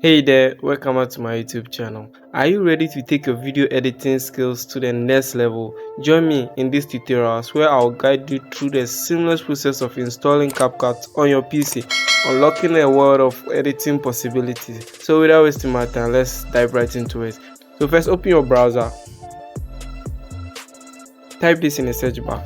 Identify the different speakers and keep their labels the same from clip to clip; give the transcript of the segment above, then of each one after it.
Speaker 1: Hey there, welcome back to my YouTube channel. Are you ready to take your video editing skills to the next level? Join me in these tutorials where I'll guide you through the seamless process of installing CapCut on your PC, unlocking a world of editing possibilities. So without wasting my time, let's dive right into it. So first, open your browser, type this in the search bar.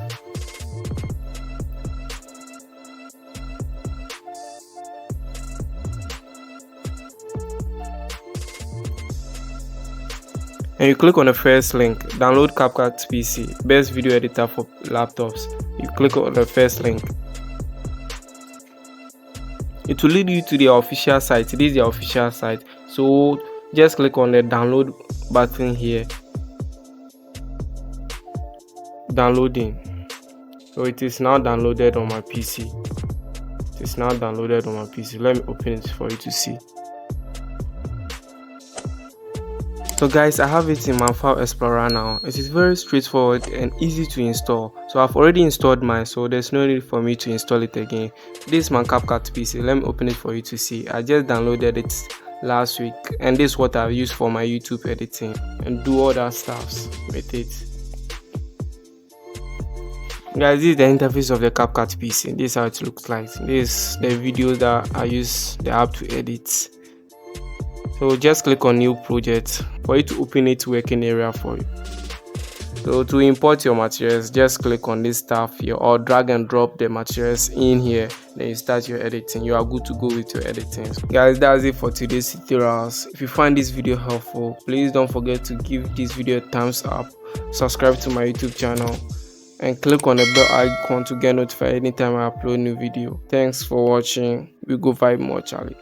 Speaker 1: And you click on the first link, download CapCut PC, best video editor for laptops. You click on the first link. It will lead you to their official site. This is their official site. So just click on the download button here. Downloading. So it is now downloaded on my PC. It is now downloaded on my PC. Let me open it for you to see. So guys, I have it in my file explorer now. It is very straightforward and easy to install. So I've already installed mine, so there's no need for me to install it again. This is my CapCut PC. Let me open it for you to see. I just downloaded it last week, and this is what I've used for my YouTube editing and do other stuffs with it. Guys, this is the interface of the CapCut PC. This is how it looks like. This is the videos that I use the app to edit. So just click on new project for you to open it working area for you. So to import your materials, just click on this tab here or drag and drop the materials in here. Then you start your editing. You are good to go with your editing. Guys, that's it for today's tutorials. If you find this video helpful, please don't forget to give this video a thumbs up, subscribe to my YouTube channel, and click on the bell icon to get notified anytime I upload new video. Thanks for watching. We go vibe more, Charlie.